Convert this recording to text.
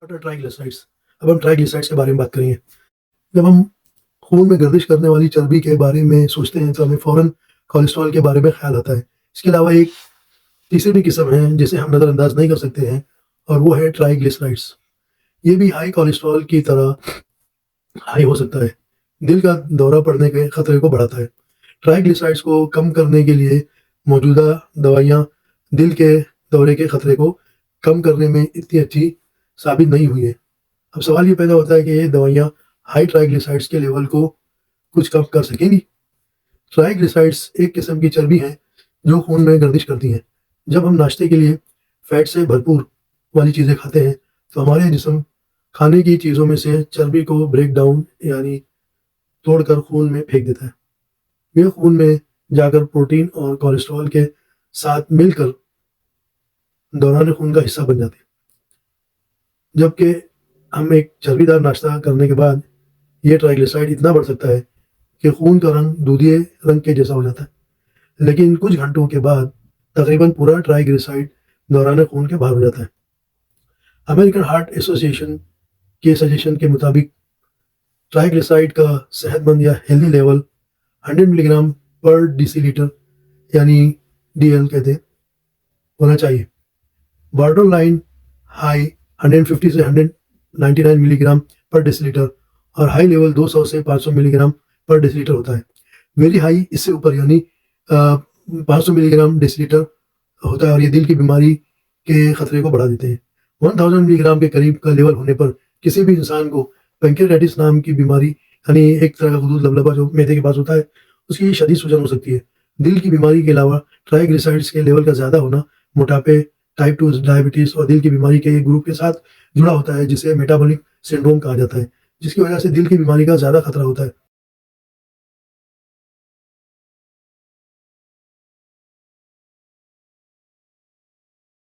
Triglycerides. अब हम triglycerides के बारे में बात करेंगे। जब हम खून में गर्दिश करने वाली चर्बी के बारे में सोचते हैं तो हमें फ़ौरन कोलेस्ट्रॉल के बारे में ख़्याल आता है। इसके अलावा एक तीसरी भी किस्म है जिसे हम नज़रअंदाज नहीं कर सकते हैं और वो है ट्राइग्लिसराइड्स। ये भी हाई कोलेस्ट्रॉल की तरह हाई हो सकता है। दिल का दौरा पड़ने के खतरे को बढ़ाता है। ट्राइग्लिसराइड्स को कम करने के लिए मौजूदा दवाइयाँ दिल के दौरे के खतरे को कम करने में इतनी अच्छी साबित नहीं हुई है। अब सवाल ये पैदा होता है कि ये दवाइयाँ हाई ट्राइग्लिसराइड्स के लेवल को कुछ कम कर सकेंगी? ट्राइग्लिसराइड्स एक किस्म की चर्बी है जो खून में गर्दिश करती हैं। जब हम नाश्ते के लिए फैट से भरपूर वाली चीज़ें खाते हैं तो हमारे जिस्म खाने की चीज़ों में से चर्बी को ब्रेक डाउन यानी तोड़कर खून में फेंक देता है। ये खून में जाकर प्रोटीन और कोलेस्ट्रॉल के साथ मिलकर दौरान खून का हिस्सा बन जाते हैं। जबकि हम एक चर्बीदार नाश्ता करने के बाद ये ट्राइग्लिसराइड इतना बढ़ सकता है कि खून का रंग दूधिये रंग के जैसा हो जाता है। लेकिन कुछ घंटों के बाद तकरीबन पूरा ट्राइग्लिसराइड दौरान खून के बाहर हो जाता है। अमेरिकन हार्ट एसोसिएशन के सजेशन के मुताबिक ट्राइग्लिसराइड का सेहतमंद या हेल्दी लेवल 100 मिलीग्राम पर डेसीलीटर यानी DL कहते हैं होना चाहिए। बॉर्डर लाइन हाई 150 से 199 मिलीग्राम पर डेसीलीटर और हाई लेवल 200 से 500 मिलीग्राम पर डेसीलीटर होता है। वेरी हाई इससे ऊपर यानी 500 मिलीग्राम डेसीलीटर होता है और ये दिल की बीमारी के खतरे को बढ़ा देते हैं। 1000 मिलीग्राम के करीब का लेवल होने पर किसी भी इंसान को पैंक्रियाटाइटिस नाम की बीमारी यानी एक तरह का गुदूद लबलबा जो मैदे के पास होता है उसकी शदीद सूजन हो सकती है। दिल की बीमारी के अलावा ट्राइग्लिसराइड्स के लेवल का ज़्यादा होना मोटापे, टाइप 2 डायबिटीज़ और दिल की बीमारी के एक ग्रुप के साथ जुड़ा होता है जिसे मेटाबॉलिक सिंड्रोम कहा जाता है, जिसकी वजह से दिल की बीमारी का ज़्यादा खतरा होता है।